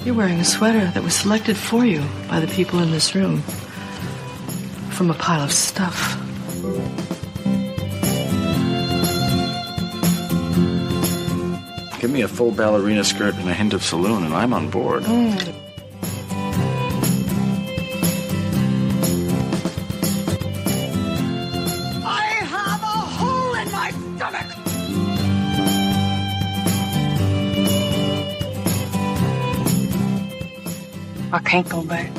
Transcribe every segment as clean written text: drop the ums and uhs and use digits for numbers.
You're wearing a sweater that was selected for you by the people in this room from a pile of stuff. Give me a full ballerina skirt and a hint of saloon, and I'm on board. I can't go back.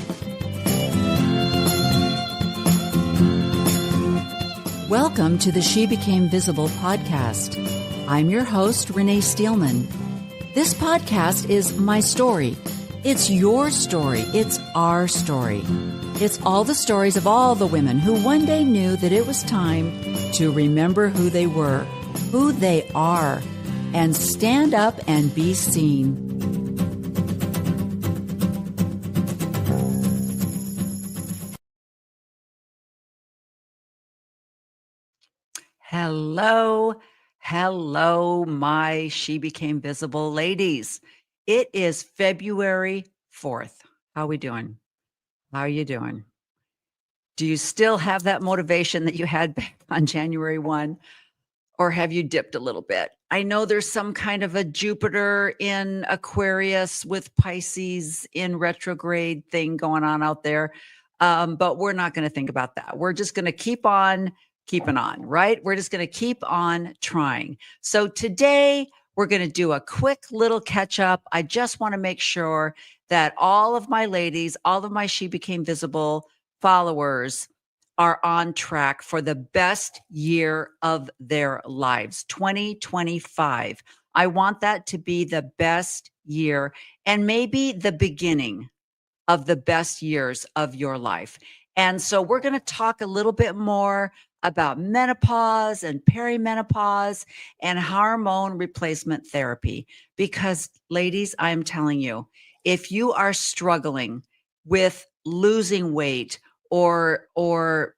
Welcome to the She Became Visible podcast. I'm your host, Renee Steelman. This podcast is my story. It's your story. It's our story. It's all the stories of all the women who one day knew that it was time to remember who they were, who they are, and stand up and be seen. Hello, my She Became Visible ladies. It is February 4th. How are we doing? How are you doing? Do you still have that motivation that you had back on January 1? Or have you dipped a little bit? I know there's some kind of a Jupiter in Aquarius with Pisces in retrograde thing going on out there. But we're not going to think about that. We're just going to keep on keeping on, right? We're just going to keep on trying. So today we're going to do a quick little catch up. I just want to make sure that all of my ladies, all of my She Became Visible followers are on track for the best year of their lives, 2025. I want that to be the best year and maybe the beginning of the best years of your life. And so we're going to talk a little bit more about menopause and perimenopause and hormone replacement therapy. Because ladies, I'm telling you, if you are struggling with losing weight or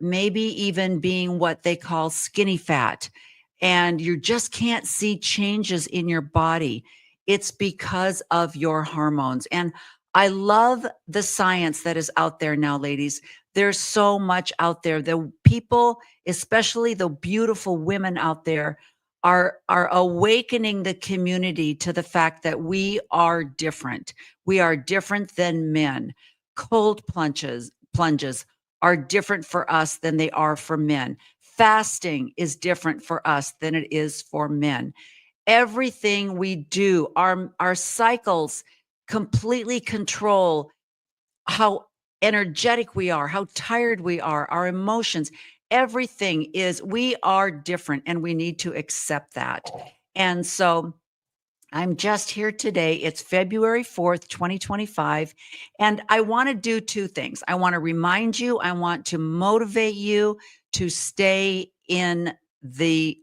maybe even being what they call skinny fat, and you just can't see changes in your body, it's because of your hormones. And I love the science that is out there now, ladies. There's so much out there. The people, especially the beautiful women out there, are awakening the community to the fact that we are different. We are different than men. Cold plunges are different for us than they are for men. Fasting is different for us than it is for men. Everything we do, our cycles completely control how energetic we are, how tired we are, our emotions. Everything is, we are different and we need to accept that. And so I'm just here today. It's February 4th, 2025. And I want to do two things. I want to remind you, I want to motivate you to stay in the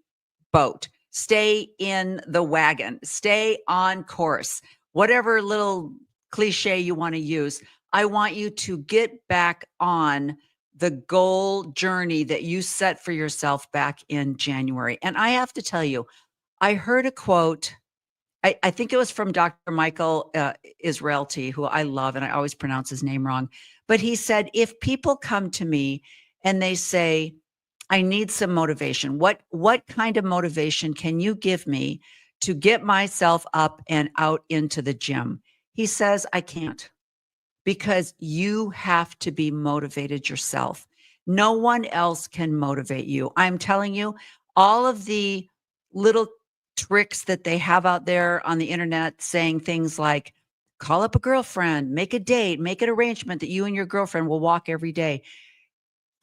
boat, stay in the wagon, stay on course, whatever little cliche you want to use. I want you to get back on the goal journey that you set for yourself back in January. And I have to tell you, I heard a quote. I think it was from Dr. Michael Israelty, who I love, and I always pronounce his name wrong. But he said, if people come to me and they say, I need some motivation, what kind of motivation can you give me to get myself up and out into the gym? He says, I can't, because you have to be motivated yourself. No one else can motivate you. I'm telling you, all of the little tricks that they have out there on the internet saying things like, call up a girlfriend, make a date, make an arrangement that you and your girlfriend will walk every day.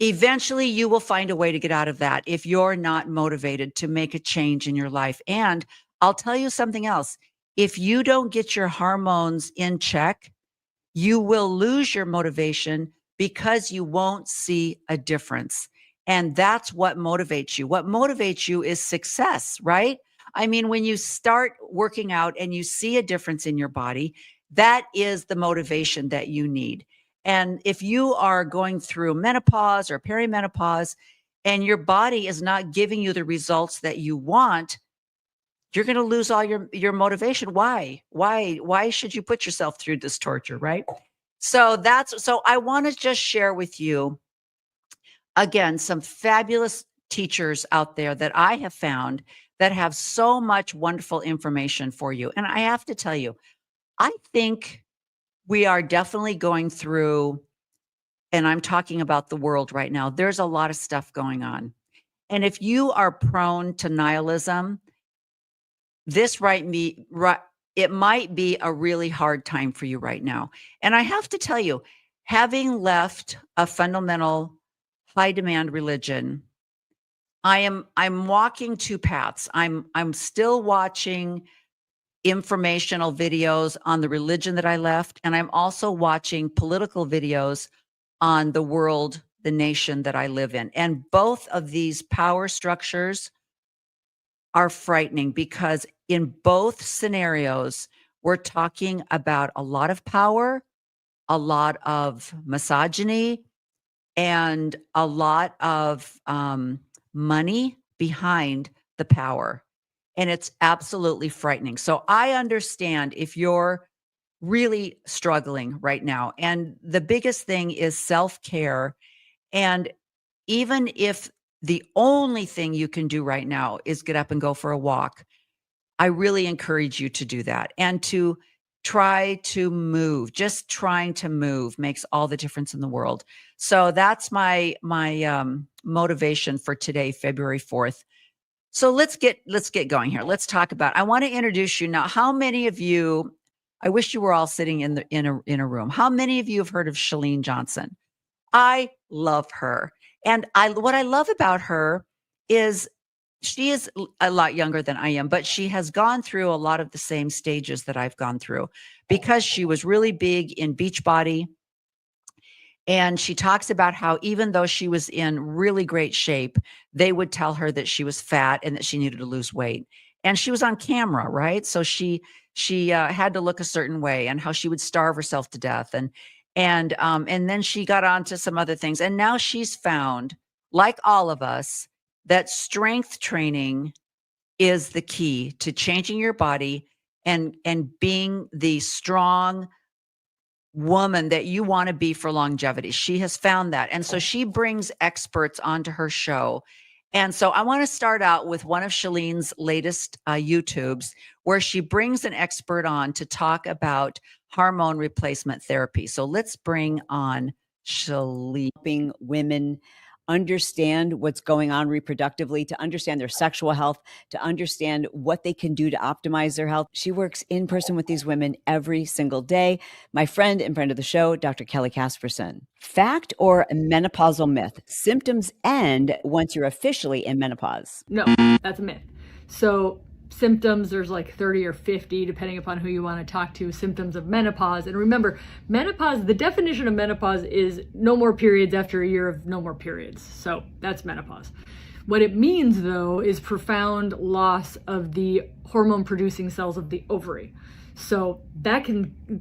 Eventually, you will find a way to get out of that if you're not motivated to make a change in your life. And I'll tell you something else. If you don't get your hormones in check, you will lose your motivation because you won't see a difference. And that's what motivates you. What motivates you is success, right? I mean, when you start working out and you see a difference in your body, that is the motivation that you need. And if you are going through menopause or perimenopause and your body is not giving you the results that you want, you're going to lose all your motivation. Why should you put yourself through this torture, right? So I want to just share with you again some fabulous teachers out there that I have found that have so much wonderful information for you. And I have to tell you, I think we are definitely going through, and I'm talking about the world right now, there's a lot of stuff going on. And if you are prone to nihilism, it might be a really hard time for you right now. And I have to tell you, having left a fundamental high demand religion, I'm walking two paths. I'm still watching informational videos on the religion that I left, and I'm also watching political videos on the world, the nation that I live in. And both of these power structures are frightening because in both scenarios, we're talking about a lot of power, a lot of misogyny, and a lot of money behind the power. And it's absolutely frightening. So I understand if you're really struggling right now. And the biggest thing is self-care. And even if the only thing you can do right now is get up and go for a walk, I really encourage you to do that and to try to move. Just trying to move makes all the difference in the world. So that's my motivation for today, February 4th. So let's get going here. Let's talk about, I want to introduce you now. How many of you, I wish you were all sitting in a room. How many of you have heard of Chalene Johnson? I love her. And what I love about her is she is a lot younger than I am, but she has gone through a lot of the same stages that I've gone through because she was really big in Beachbody. And she talks about how even though she was in really great shape, they would tell her that she was fat and that she needed to lose weight. And she was on camera, right? So she had to look a certain way, and how she would starve herself to death. And then she got on to some other things. And now she's found, like all of us, that strength training is the key to changing your body and being the strong woman that you want to be for longevity. She has found that. And so she brings experts onto her show. And so I want to start out with one of Chalene's latest YouTubes, where she brings an expert on to talk about hormone replacement therapy. So let's bring on Chalene. Helping women understand what's going on reproductively, to understand their sexual health, to understand what they can do to optimize their health. She works in person with these women every single day. My friend and friend of the show, Dr. Kelly Casperson. Fact or menopausal myth? Symptoms end once you're officially in menopause. No, that's a myth. So symptoms, there's like 30 or 50, depending upon who you want to talk to, symptoms of menopause. And remember, menopause, the definition of menopause is no more periods after a year of no more periods. So that's menopause. What it means, though, is profound loss of the hormone producing cells of the ovary. So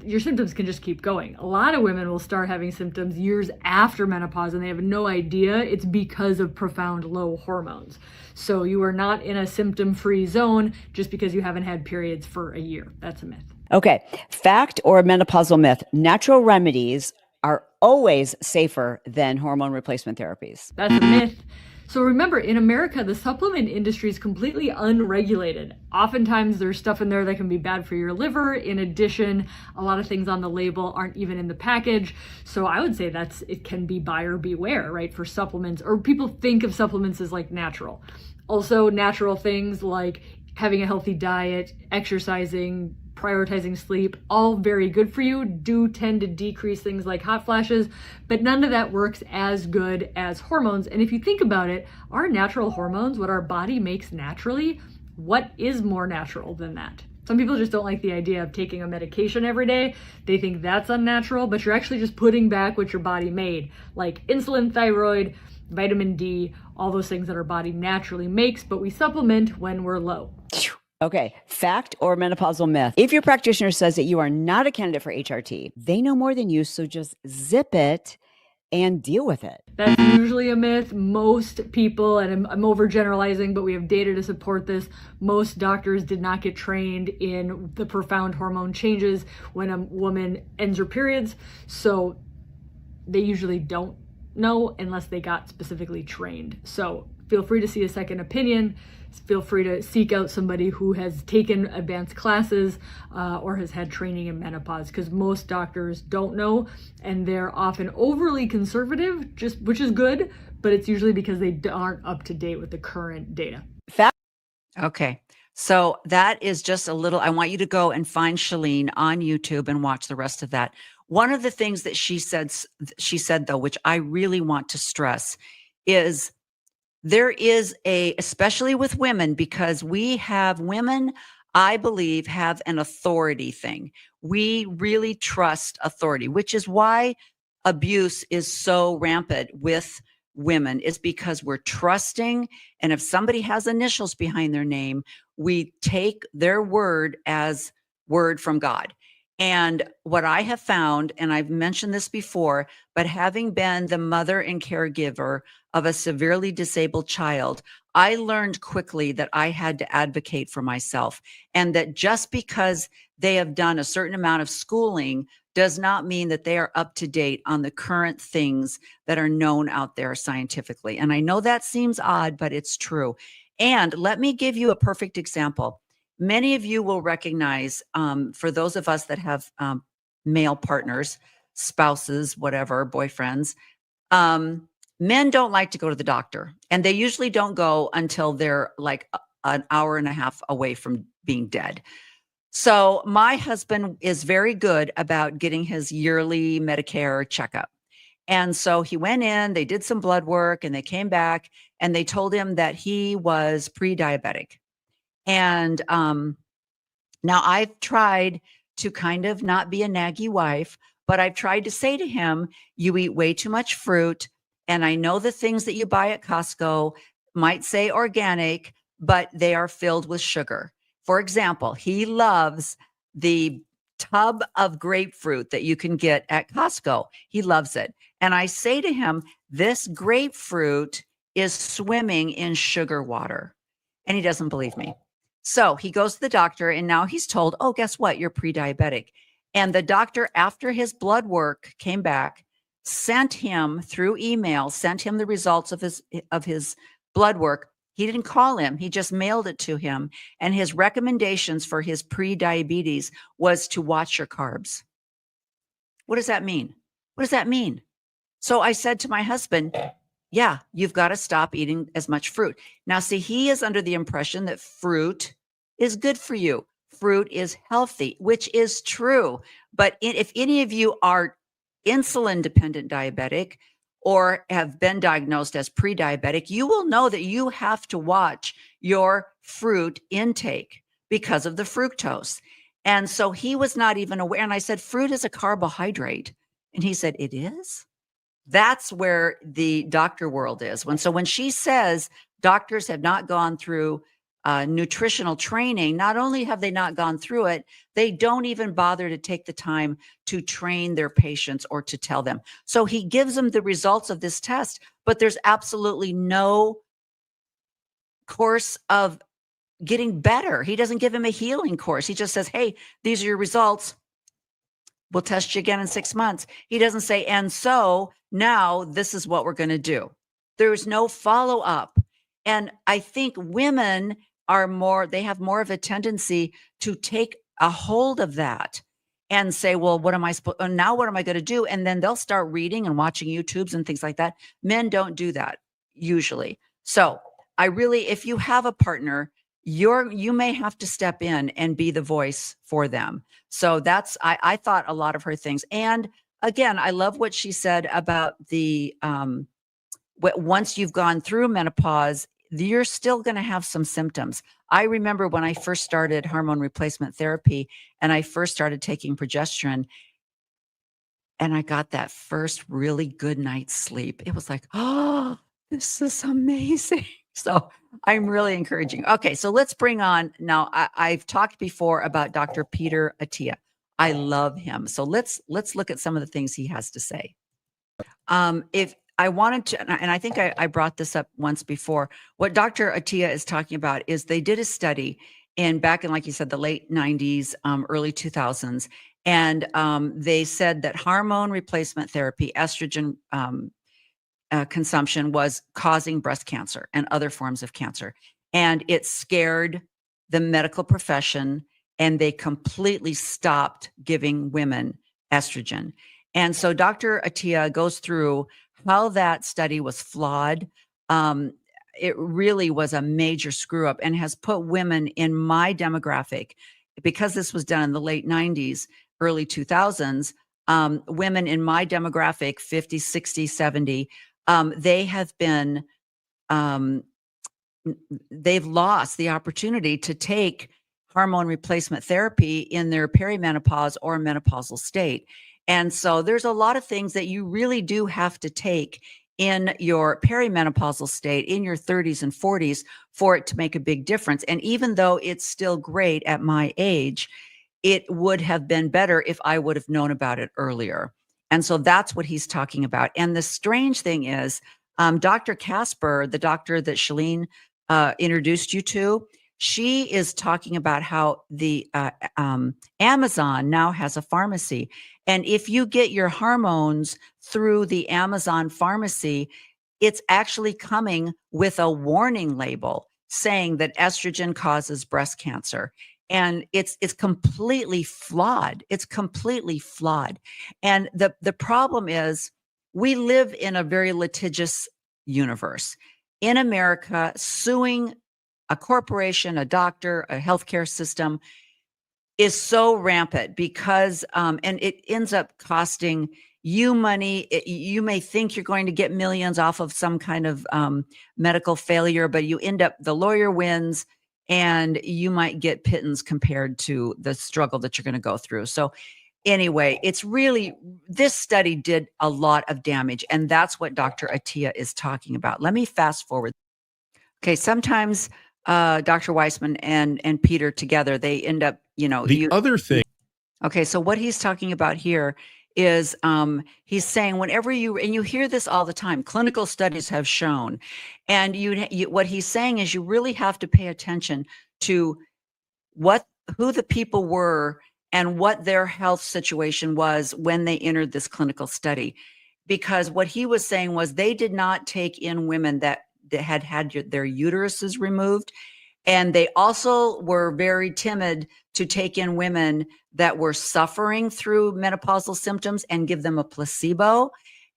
your symptoms can just keep going. A lot of women will start having symptoms years after menopause and they have no idea it's because of profound low hormones. So you are not in a symptom-free zone just because you haven't had periods for a year. That's a myth. Okay. Fact or menopausal myth? Natural remedies are always safer than hormone replacement therapies. That's a myth. So remember, in America, the supplement industry is completely unregulated. Oftentimes there's stuff in there that can be bad for your liver. In addition, a lot of things on the label aren't even in the package. So I would say it can be buyer beware, right, for supplements, or people think of supplements as like natural. Also, natural things like having a healthy diet, exercising, prioritizing sleep, all very good for you, do tend to decrease things like hot flashes, but none of that works as good as hormones. And if you think about it, our natural hormones, what our body makes naturally, what is more natural than that? Some people just don't like the idea of taking a medication every day. They think that's unnatural, but you're actually just putting back what your body made, like insulin, thyroid, vitamin D, all those things that our body naturally makes, but we supplement when we're low. Okay. Fact or menopausal myth? If your practitioner says that you are not a candidate for HRT, they know more than you, so just zip it and deal with it. That's usually a myth. Most people, and I'm overgeneralizing, but we have data to support this, most doctors did not get trained in the profound hormone changes when a woman ends her periods. So they usually don't know unless they got specifically trained. So feel free to see a second opinion. Feel free to seek out somebody who has taken advanced classes or has had training in menopause, because most doctors don't know, and they're often overly conservative, which is good, but it's usually because they aren't up to date with the current data. Okay. So that is just a little, I want you to go and find Chalene on YouTube and watch the rest of that. One of the things that she said though, which I really want to stress, is there is especially with women, because women, I believe, have an authority thing. We really trust authority, which is why abuse is so rampant with women, is because we're trusting. And if somebody has initials behind their name, we take their word as word from God. And what I have found, and I've mentioned this before, but having been the mother and caregiver of a severely disabled child, I learned quickly that I had to advocate for myself, and that just because they have done a certain amount of schooling does not mean that they are up to date on the current things that are known out there scientifically. And I know that seems odd, but it's true. And let me give you a perfect example. Many of you will recognize, for those of us that have male partners, spouses, whatever, boyfriends, men don't like to go to the doctor, and they usually don't go until they're like an hour and a half away from being dead. So my husband is very good about getting his yearly Medicare checkup. And so he went in, they did some blood work, and they came back and they told him that he was pre-diabetic. And now I've tried to kind of not be a naggy wife, but I've tried to say to him, you eat way too much fruit. And I know the things that you buy at Costco might say organic, but they are filled with sugar. For example, he loves the tub of grapefruit that you can get at Costco. He loves it. And I say to him, this grapefruit is swimming in sugar water. And he doesn't believe me. So he goes to the doctor, and now he's told, oh, guess what? You're pre-diabetic. And the doctor, after his blood work came back, sent him through email, sent him the results of his blood work. He didn't call him. He just mailed it to him. And his recommendations for his pre-diabetes was to watch your carbs. What does that mean? What does that mean? So I said to my husband, yeah, you've got to stop eating as much fruit. Now, see, he is under the impression that fruit is good for you. Fruit is healthy, which is true. But if any of you are insulin dependent diabetic or have been diagnosed as pre-diabetic, you will know that you have to watch your fruit intake because of the fructose. And so he was not even aware. And I said, fruit is a carbohydrate. And he said, it is? That's where the doctor world is. When she says doctors have not gone through nutritional training, not only have they not gone through it, they don't even bother to take the time to train their patients or to tell them. So he gives them the results of this test, but there's absolutely no course of getting better. He doesn't give him a healing course. He just says, hey, these are your results. We'll test you again in 6 months. He doesn't say, and so now this is what we're going to do. There's no follow-up. And I think women they have more of a tendency to take a hold of that and say, well, what am I going to do? And then they'll start reading and watching YouTubes and things like that. Men don't do that usually. So if you have a partner, you may have to step in and be the voice for them. So I thought a lot of her things. And again, I love what she said about the, once you've gone through menopause, you're still going to have some symptoms. I remember when I first started hormone replacement therapy and I first started taking progesterone and I got that first really good night's sleep. It was like, oh, this is amazing. So I'm really encouraging. Okay, so let's bring on now. I've talked before about Dr. Peter Attia. I love him. So let's look at some of the things he has to say. If I wanted to, and I think I brought this up once before, what Dr. Attia is talking about is they did a study back in, like you said, the late 90s, early 2000s. And they said that hormone replacement therapy, estrogen consumption was causing breast cancer and other forms of cancer. And it scared the medical profession, and they completely stopped giving women estrogen. And so Dr. Attia goes through how that study was flawed. It really was a major screw up and has put women in my demographic, because this was done in the late 90s, early 2000s, women in my demographic, 50, 60, 70, they have been, they've lost the opportunity to take hormone replacement therapy in their perimenopause or menopausal state. And so there's a lot of things that you really do have to take in your perimenopausal state, in your 30s and 40s, for it to make a big difference. And even though it's still great at my age, it would have been better if I would have known about it earlier. And so that's what he's talking about. And the strange thing is, Dr. Casper, the doctor that Shalene introduced you to, she is talking about how the Amazon now has a pharmacy. And if you get your hormones through the Amazon pharmacy, it's actually coming with a warning label saying that estrogen causes breast cancer. And it's completely flawed. It's completely flawed. And the problem is, we live in a very litigious universe. In America, suing a corporation, a doctor, a healthcare system is so rampant because, and it ends up costing you money. You may think you're going to get millions off of some kind of medical failure, but you end up, the lawyer wins, and you might get pittance compared to the struggle that you're going to go through. So anyway, it's really, this study did a lot of damage, and that's what Dr. Attia is talking about. Let me fast forward. Okay, sometimes Dr. Weissman and Peter together, they end up, other thing. Okay, so what he's talking about here is he's saying whenever and you hear this all the time, clinical studies have shown, and what he's saying is you really have to pay attention to who the people were and what their health situation was when they entered this clinical study. Because what he was saying was they did not take in women that had their uteruses removed. And they also were very timid to take in women that were suffering through menopausal symptoms and give them a placebo.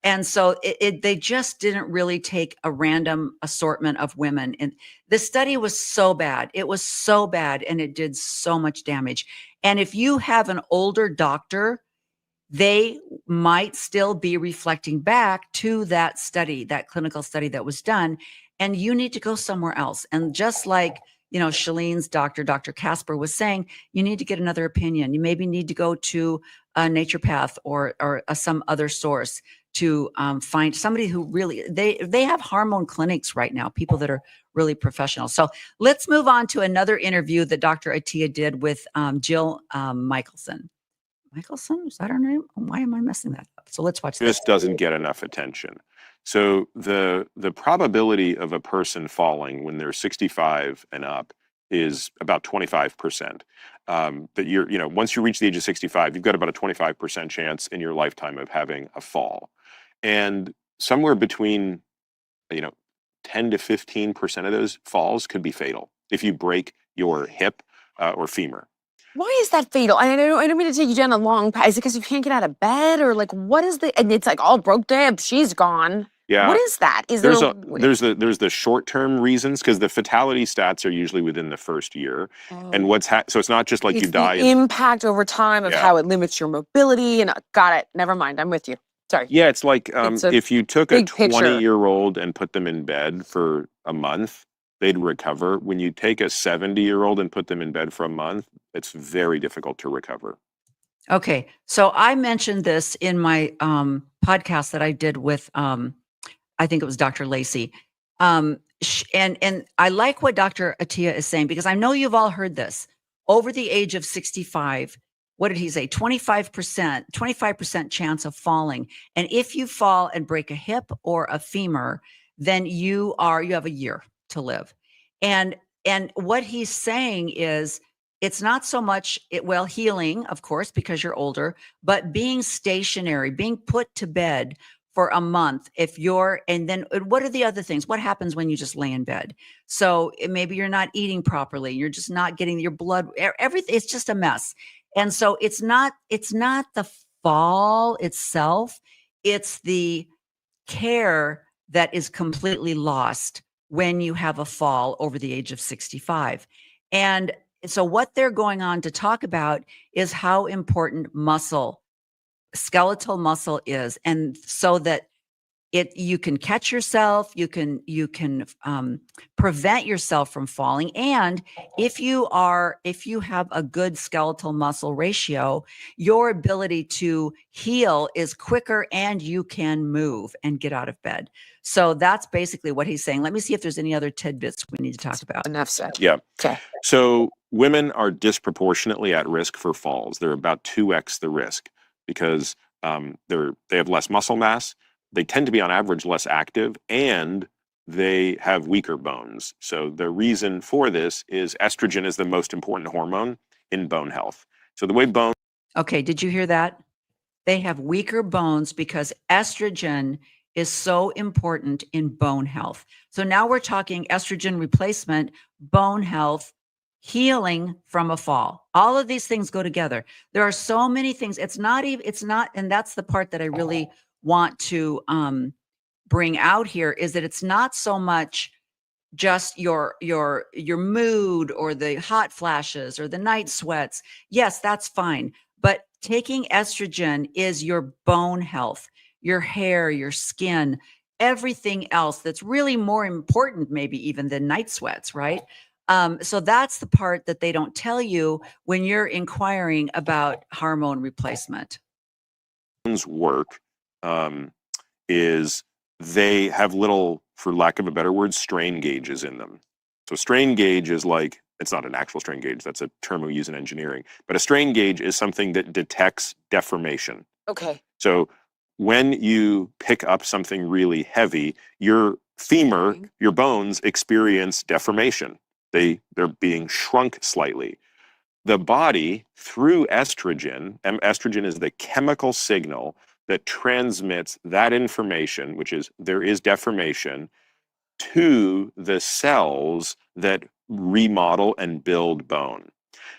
And so they just didn't really take a random assortment of women. And the study was so bad. It was so bad, and it did so much damage. And if you have an older doctor, they might still be reflecting back to that study, that clinical study that was done, and you need to go somewhere else. And just like, Shalene's doctor, Dr. Casper, was saying, you need to get another opinion. You maybe need to go to a naturopath or some other source to find somebody who really, they have hormone clinics right now, people that are really professional. So let's move on to another interview that Dr. Attia did with Jill Michelson. Michelson, is that her name? Why am I messing that up? So let's watch this. This doesn't get enough attention. So the probability of a person falling when they're 65 and up is about 25%. That once you reach the age of 65, you've got about a 25% chance in your lifetime of having a fall. And somewhere between 10 to 15% of those falls could be fatal if you break your hip or femur. Why is that fatal? I don't mean to take you down a long path. Is it because you can't get out of bed, or what is and it's like all broke down, she's gone. Yeah. What is that? There's the short-term reasons, because the fatality stats are usually within the first year. And so it's not just like you die. The impact over time of how it limits your mobility. And got it. Never mind. I'm with you. Sorry. Yeah, it's like if you took a 20-year-old and put them in bed for a month, they'd recover. When you take a 70-year-old and put them in bed for a month, it's very difficult to recover. Okay, so I mentioned this in my podcast that I did with, I think it was Dr. Lacey. And I like what Dr. Attia is saying, because I know you've all heard this. Over the age of 65, what did he say? 25% chance of falling. And if you fall and break a hip or a femur, then you have a year to live. And what he's saying is, it's not so much healing, of course, because you're older, but being stationary, being put to bed for a month. And then what are the other things? What happens when you just lay in bed? So maybe you're not eating properly. You're just not getting your blood, everything. It's just a mess. And so it's not the fall itself. It's the care that is completely lost when you have a fall over the age of 65. And so what they're going on to talk about is how important skeletal muscle is. And so that you can catch yourself, you can prevent yourself from falling. And if you have a good skeletal muscle ratio, your ability to heal is quicker and you can move and get out of bed. So that's basically what he's saying. Let me see if there's any other tidbits we need to talk about. Enough said. Yeah. Okay. So women are disproportionately at risk for falls. They're about 2x the risk because they have less muscle mass. They tend to be on average less active, and they have weaker bones. So the reason for this is estrogen is the most important hormone in bone health. So the way bone. Okay, did you hear that? They have weaker bones because estrogen is so important in bone health. So now we're talking estrogen replacement, bone health, healing from a fall. All of these things go together. There are so many things. And that's the part that I really want to bring out here, is that it's not so much just your mood or the hot flashes or the night sweats. Yes, that's fine. But taking estrogen is your bone health, your hair, your skin, everything else that's really more important maybe even than night sweats, right? So that's the part that they don't tell you when you're inquiring about hormone replacement. Work is they have little, for lack of a better word, strain gauges in them. So strain gauge is like, it's not an actual strain gauge, that's a term we use in engineering, but a strain gauge is something that detects deformation. Okay. So when you pick up something really heavy, your femur, your bones experience deformation. They're being shrunk slightly. The body, through estrogen, and estrogen is the chemical signal that transmits that information, which is there is deformation, to the cells that remodel and build bone.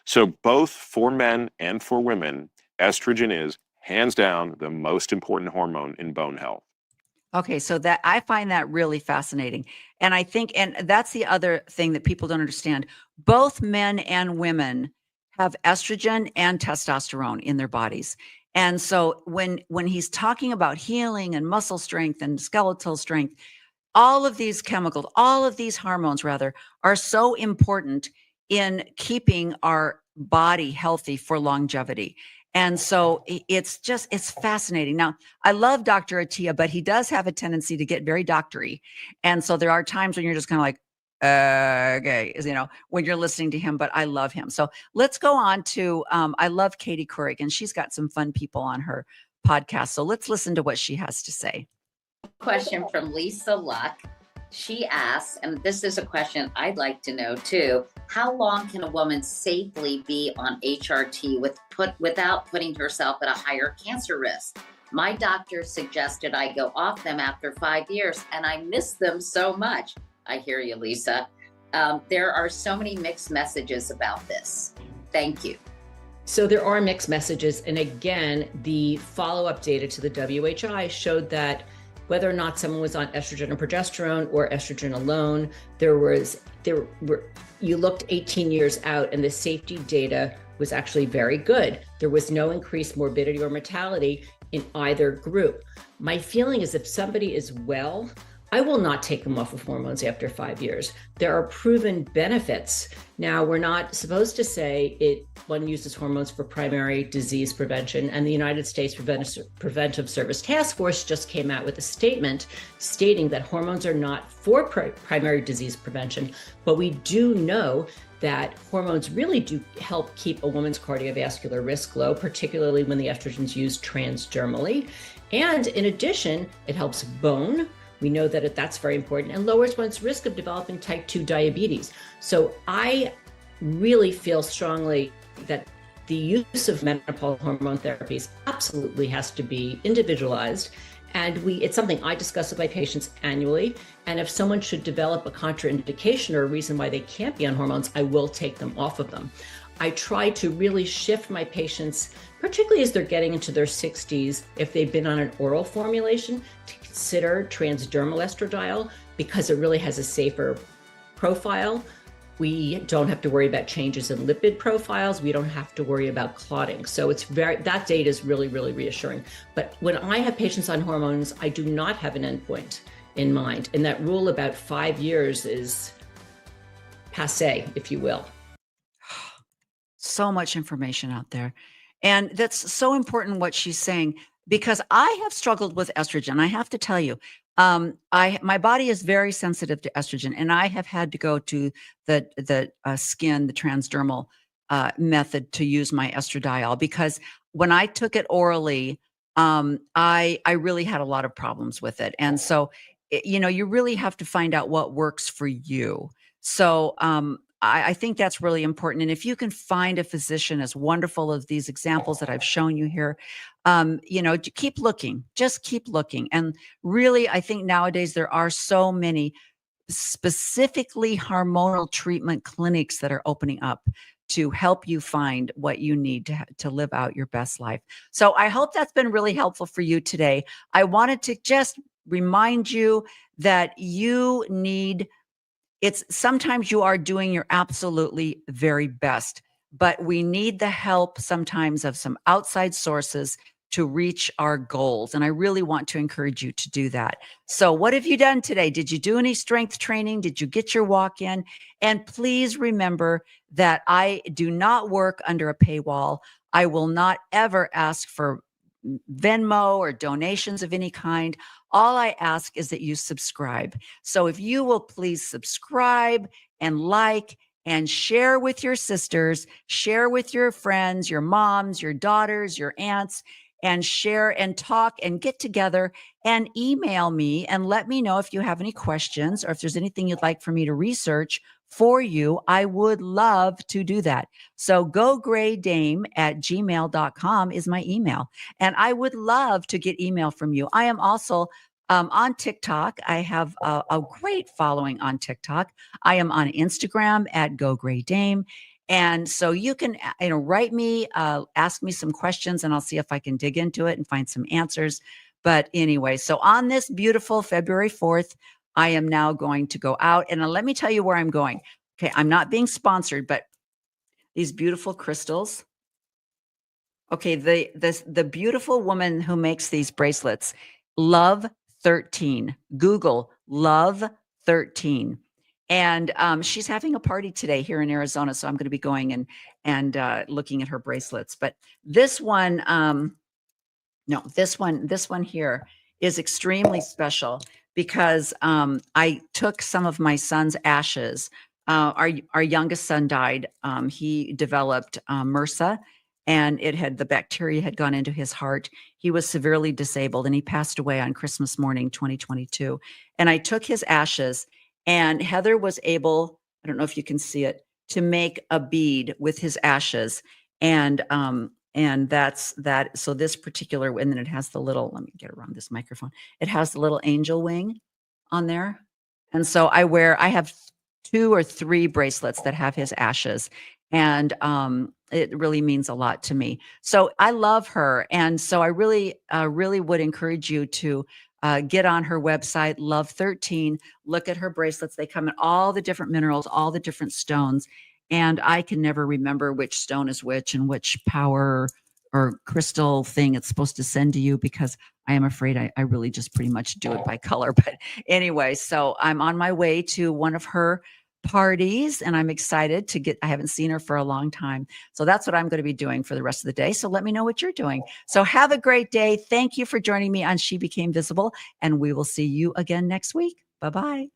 So both for men and for women, estrogen is hands down the most important hormone in bone health. Okay, so that I find that really fascinating. And I think, and that's the other thing that people don't understand. Both men and women have estrogen and testosterone in their bodies. And so when he's talking about healing and muscle strength and skeletal strength, all of these chemicals, all of these hormones rather, are so important in keeping our body healthy for longevity. And so it's fascinating. Now, I love Dr. Attia, but he does have a tendency to get very doctory. And so there are times when you're just kind of like, okay, when you're listening to him, but I love him. So let's go on to, I love Katie Couric, and she's got some fun people on her podcast. So let's listen to what she has to say. Question from Lisa Luck. She asks, and this is a question I'd like to know too, how long can a woman safely be on HRT without putting herself at a higher cancer risk? My doctor suggested I go off them after 5 years, and I miss them so much. I hear you, Lisa. There are so many mixed messages about this. Thank you. So there are mixed messages. And again, the follow-up data to the WHI showed that whether or not someone was on estrogen or progesterone or estrogen alone, you looked 18 years out and the safety data was actually very good. There was no increased morbidity or mortality in either group. My feeling is if somebody is well I will not take them off of hormones after 5 years. There are proven benefits. Now, we're not supposed to say one uses hormones for primary disease prevention, and the United States Preventive Service Task Force just came out with a statement stating that hormones are not for primary disease prevention, but we do know that hormones really do help keep a woman's cardiovascular risk low, particularly when the estrogen's used transdermally. And in addition, it helps bone. We know that that's very important, and lowers one's risk of developing type 2 diabetes. So I really feel strongly that the use of menopausal hormone therapies absolutely has to be individualized. And it's something I discuss with my patients annually. And if someone should develop a contraindication or a reason why they can't be on hormones, I will take them off of them. I try to really shift my patients, particularly as they're getting into their 60s, if they've been on an oral formulation, to consider transdermal estradiol because it really has a safer profile. We don't have to worry about changes in lipid profiles. We don't have to worry about clotting. So that data is really, really reassuring. But when I have patients on hormones, I do not have an endpoint in mind. And that rule about 5 years is passé, if you will. So much information out there. And that's so important what she's saying, because I have struggled with estrogen. I have to tell you, my body is very sensitive to estrogen, and I have had to go to the skin, the transdermal method to use my estradiol, because when I took it orally, I really had a lot of problems with it. And so, you really have to find out what works for you. So, I think that's really important. And if you can find a physician as wonderful as these examples that I've shown you here, keep looking, just keep looking. And really, I think nowadays there are so many specifically hormonal treatment clinics that are opening up to help you find what you need to live out your best life. So I hope that's been really helpful for you today. I wanted to just remind you that sometimes you are doing your absolutely very best, but we need the help sometimes of some outside sources to reach our goals. And I really want to encourage you to do that. So what have you done today? Did you do any strength training? Did you get your walk in? And please remember that I do not work under a paywall. I will not ever ask for Venmo or donations of any kind. All I ask is that you subscribe. So if you will please subscribe and like and share with your sisters, share with your friends, your moms, your daughters, your aunts, and share and talk and get together and email me and let me know if you have any questions or if there's anything you'd like for me to research for you. I would love to do that. So gograydame@gmail.com is my email. And I would love to get email from you. I am also on TikTok. I have a great following on TikTok. I am on Instagram @gograydame. And so you can write me, ask me some questions, and I'll see if I can dig into it and find some answers. But anyway, so on this beautiful February 4th, I am now going to go out, and let me tell you where I'm going. Okay, I'm not being sponsored, but these beautiful crystals. Okay, the beautiful woman who makes these bracelets, Love 13. Google Love 13. And she's having a party today here in Arizona, so I'm going to be going and looking at her bracelets. But this one, this one here is extremely special because I took some of my son's ashes. Our youngest son died. He developed MRSA, and the bacteria had gone into his heart. He was severely disabled, and he passed away on Christmas morning, 2022. And I took his ashes. And Heather was able, I don't know if you can see it, to make a bead with his ashes. And that's that. So this particular, and then it has the little, let me get around this microphone. It has the little angel wing on there. And so I have 2 or 3 bracelets that have his ashes. And it really means a lot to me. So I love her. And so I really would encourage you to get on her website, Love 13, look at her bracelets. They come in all the different minerals, all the different stones. And I can never remember which stone is which and which power or crystal thing it's supposed to send to you, because I am afraid I really just pretty much do it by color. But anyway, so I'm on my way to one of her parties and I'm excited to I haven't seen her for a long time. So that's what I'm going to be doing for the rest of the day. So let me know what you're doing. So have a great day. Thank you for joining me on She Became Visible, and we will see you again next week. Bye-bye.